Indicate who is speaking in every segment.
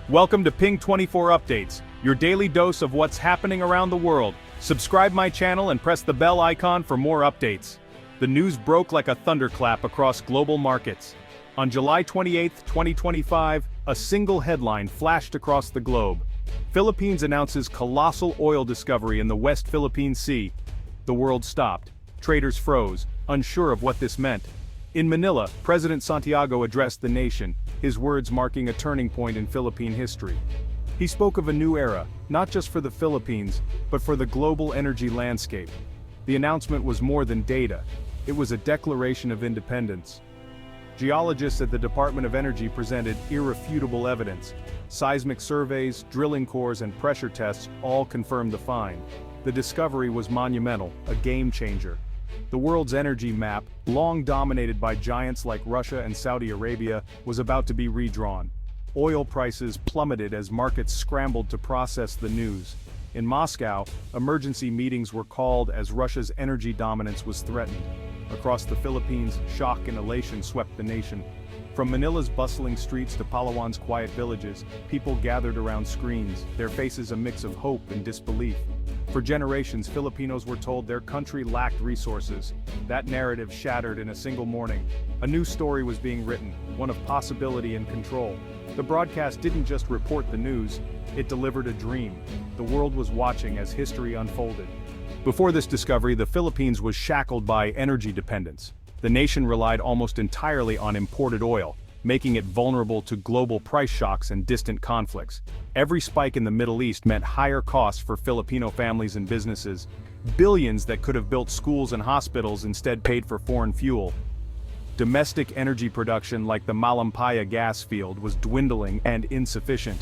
Speaker 1: Welcome to Ping 24 Updates, your daily dose of what's happening around the world. Subscribe my channel and press the bell icon for more updates. The news broke like a thunderclap across global markets. On July 28, 2025, a single headline flashed across the globe. Philippines announces colossal oil discovery in the West Philippine Sea. The world stopped. Traders froze, unsure of what this meant. In Manila, President Santiago addressed the nation, his words marking a turning point in Philippine history. He spoke of a new era, not just for the Philippines, but for the global energy landscape. The announcement was more than data. It was a declaration of independence. Geologists at the Department of Energy presented irrefutable evidence. Seismic surveys, drilling cores, and pressure tests all confirmed the find. The discovery was monumental, a game changer. The world's energy map, long dominated by giants like Russia and Saudi Arabia, was about to be redrawn. Oil prices plummeted as markets scrambled to process the news. In Moscow, emergency meetings were called as Russia's energy dominance was threatened. Across the Philippines, shock and elation swept the nation. From Manila's bustling streets to Palawan's quiet villages, people gathered around screens, their faces a mix of hope and disbelief. For generations, Filipinos were told their country lacked resources. That narrative shattered in a single morning. A new story was being written, one of possibility and control. The broadcast didn't just report the news, it delivered a dream. The world was watching as history unfolded. Before this discovery, the Philippines was shackled by energy dependence. The nation relied almost entirely on imported oil, making it vulnerable to global price shocks and distant conflicts. Every spike in the Middle East meant higher costs for Filipino families and businesses. Billions that could have built schools and hospitals instead paid for foreign fuel. Domestic energy production like the Malampaya gas field was dwindling and insufficient.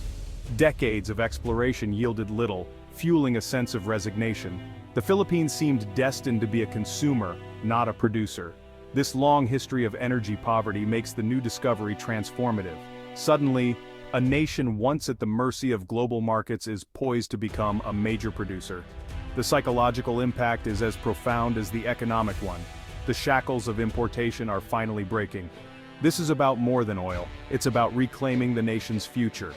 Speaker 1: Decades of exploration yielded little, fueling a sense of resignation. The Philippines seemed destined to be a consumer, not a producer. This long history of energy poverty makes the new discovery transformative. Suddenly, a nation once at the mercy of global markets is poised to become a major producer. The psychological impact is as profound as the economic one. The shackles of importation are finally breaking. This is about more than oil, it's about reclaiming the nation's future.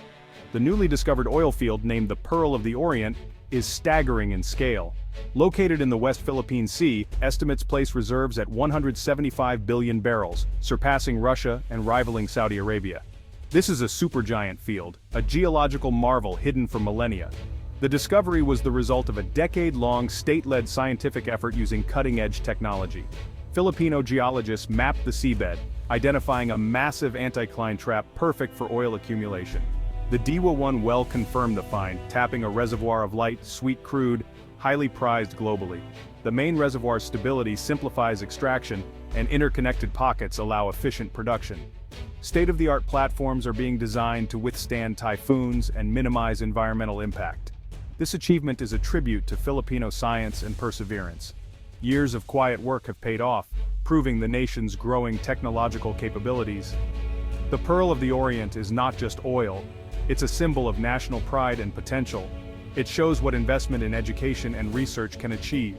Speaker 1: The newly discovered oil field, named the Pearl of the Orient, is staggering in scale. Located in the West Philippine Sea, estimates place reserves at 175 billion barrels, surpassing Russia and rivaling Saudi Arabia. This is a supergiant field, a geological marvel hidden for millennia. The discovery was the result of a decade-long state-led scientific effort using cutting-edge technology. Filipino geologists mapped the seabed, identifying a massive anticline trap perfect for oil accumulation. The Diwa-1 well confirmed the find, tapping a reservoir of light, sweet crude, highly prized globally. The main reservoir's stability simplifies extraction, and interconnected pockets allow efficient production. State-of-the-art platforms are being designed to withstand typhoons and minimize environmental impact. This achievement is a tribute to Filipino science and perseverance. Years of quiet work have paid off, proving the nation's growing technological capabilities. The Pearl of the Orient is not just oil, it's a symbol of national pride and potential. It shows what investment in education and research can achieve.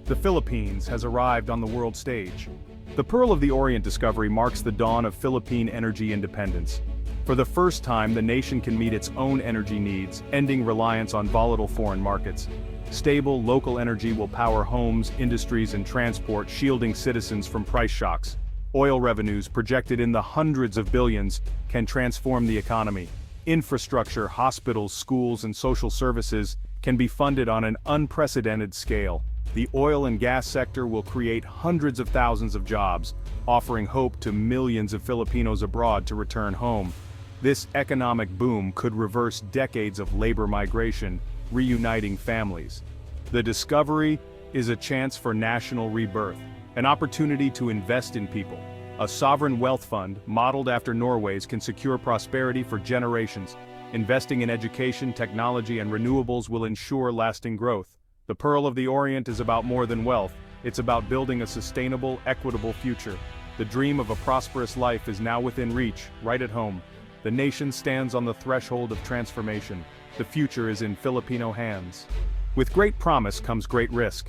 Speaker 1: The Philippines has arrived on the world stage. The Pearl of the Orient discovery marks the dawn of Philippine energy independence. For the first time, the nation can meet its own energy needs, ending reliance on volatile foreign markets. Stable, local energy will power homes, industries, and transport, shielding citizens from price shocks. Oil revenues, projected in the hundreds of billions, can transform the economy. Infrastructure, hospitals, schools, and social services can be funded on an unprecedented scale. The oil and gas sector will create hundreds of thousands of jobs, offering hope to millions of Filipinos abroad to return home. This economic boom could reverse decades of labor migration, reuniting families. The discovery is a chance for national rebirth, an opportunity to invest in people. A sovereign wealth fund, modeled after Norway's, can secure prosperity for generations. Investing in education, technology, and renewables will ensure lasting growth. The Pearl of the Orient is about more than wealth. It's about building a sustainable, equitable future. The dream of a prosperous life is now within reach, right at home. The nation stands on the threshold of transformation. The future is in Filipino hands. With great promise comes great risk.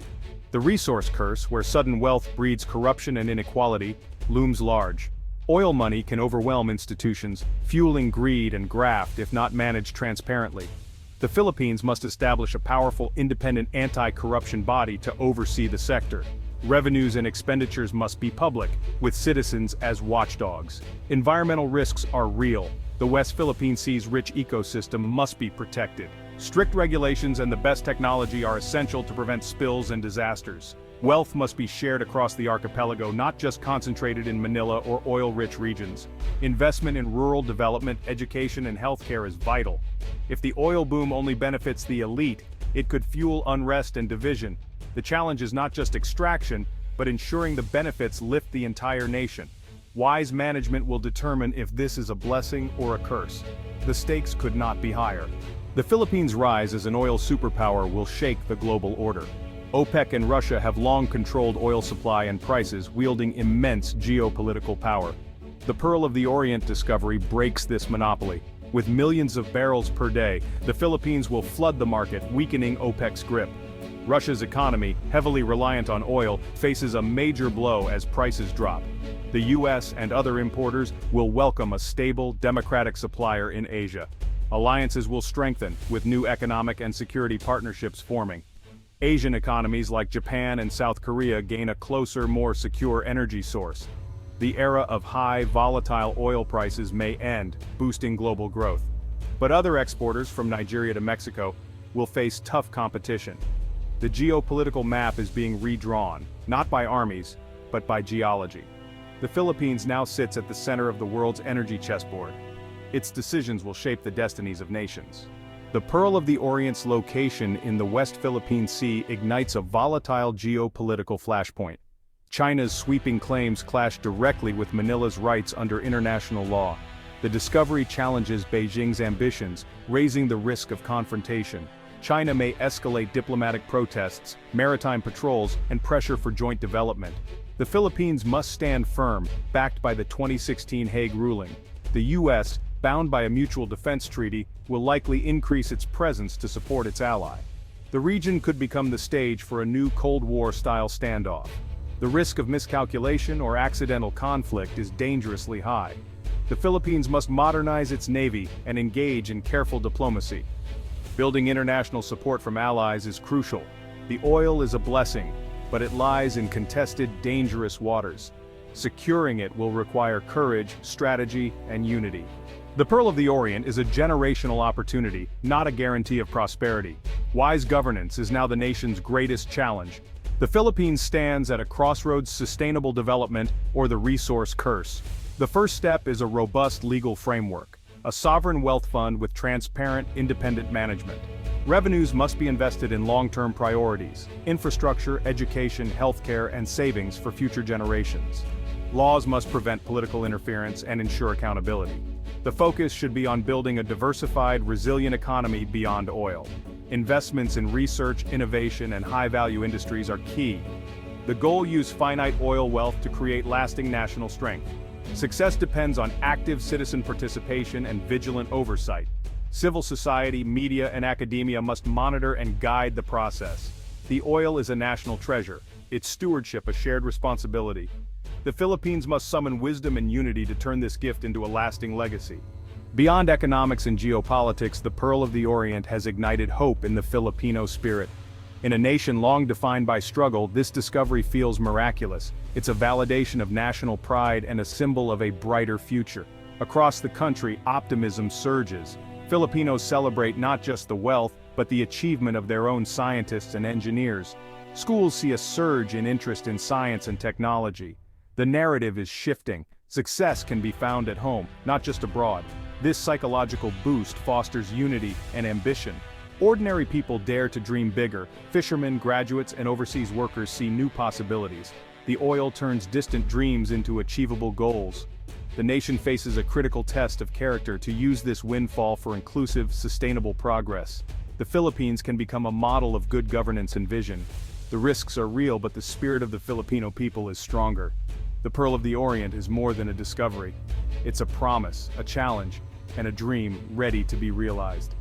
Speaker 1: The resource curse, where sudden wealth breeds corruption and inequality, looms large. Oil money can overwhelm institutions, fueling greed and graft if not managed transparently. The Philippines must establish a powerful, independent anti-corruption body to oversee the sector. Revenues and expenditures must be public, with citizens as watchdogs. Environmental risks are real. The West Philippine Sea's rich ecosystem must be protected. Strict regulations and the best technology are essential to prevent spills and disasters. Wealth must be shared across the archipelago, not just concentrated in Manila or oil-rich regions. Investment in rural development, education, and healthcare is vital. If the oil boom only benefits the elite, it could fuel unrest and division. The challenge is not just extraction, but ensuring the benefits lift the entire nation. Wise management will determine if this is a blessing or a curse. The stakes could not be higher. The Philippines' rise as an oil superpower will shake the global order. OPEC and Russia have long controlled oil supply and prices, wielding immense geopolitical power. The Pearl of the Orient discovery breaks this monopoly. With millions of barrels per day, the Philippines will flood the market, weakening OPEC's grip. Russia's economy, heavily reliant on oil, faces a major blow as prices drop. The US and other importers will welcome a stable, democratic supplier in Asia. Alliances will strengthen, with new economic and security partnerships forming. Asian economies like Japan and South Korea gain a closer, more secure energy source. The era of high, volatile oil prices may end, boosting global growth. But other exporters from Nigeria to Mexico will face tough competition. The geopolitical map is being redrawn, not by armies, but by geology. The Philippines now sits at the center of the world's energy chessboard. Its decisions will shape the destinies of nations. The Pearl of the Orient's location in the West Philippine Sea ignites a volatile geopolitical flashpoint. China's sweeping claims clash directly with Manila's rights under international law. The discovery challenges Beijing's ambitions, raising the risk of confrontation. China may escalate diplomatic protests, maritime patrols, and pressure for joint development. The Philippines must stand firm, backed by the 2016 Hague ruling. The US, bound by a mutual defense treaty, will likely increase its presence to support its ally. The region could become the stage for a new Cold War-style standoff. The risk of miscalculation or accidental conflict is dangerously high. The Philippines must modernize its navy and engage in careful diplomacy. Building international support from allies is crucial. The oil is a blessing, but it lies in contested, dangerous waters. Securing it will require courage, strategy, and unity. The Pearl of the Orient is a generational opportunity, not a guarantee of prosperity. Wise governance is now the nation's greatest challenge. The Philippines stands at a crossroads: sustainable development or the resource curse. The first step is a robust legal framework, a sovereign wealth fund with transparent, independent management. Revenues must be invested in long-term priorities: infrastructure, education, healthcare, and savings for future generations. Laws must prevent political interference and ensure accountability. The focus should be on building a diversified, resilient economy beyond oil. Investments in research, innovation, and high-value industries are key. The goal: use finite oil wealth to create lasting national strength. Success depends on active citizen participation and vigilant oversight. Civil society, media, and academia must monitor and guide the process. The oil is a national treasure, its stewardship a shared responsibility. The Philippines must summon wisdom and unity to turn this gift into a lasting legacy. Beyond economics and geopolitics, the Pearl of the Orient has ignited hope in the Filipino spirit. In a nation long defined by struggle, this discovery feels miraculous. It's a validation of national pride and a symbol of a brighter future. Across the country, optimism surges. Filipinos celebrate not just the wealth, but the achievement of their own scientists and engineers. Schools see a surge in interest in science and technology. The narrative is shifting. Success can be found at home, not just abroad. This psychological boost fosters unity and ambition. Ordinary people dare to dream bigger. Fishermen, graduates, and overseas workers see new possibilities. The oil turns distant dreams into achievable goals. The nation faces a critical test of character to use this windfall for inclusive, sustainable progress. The Philippines can become a model of good governance and vision. The risks are real, but the spirit of the Filipino people is stronger. The Pearl of the Orient is more than a discovery. It's a promise, a challenge, and a dream ready to be realized.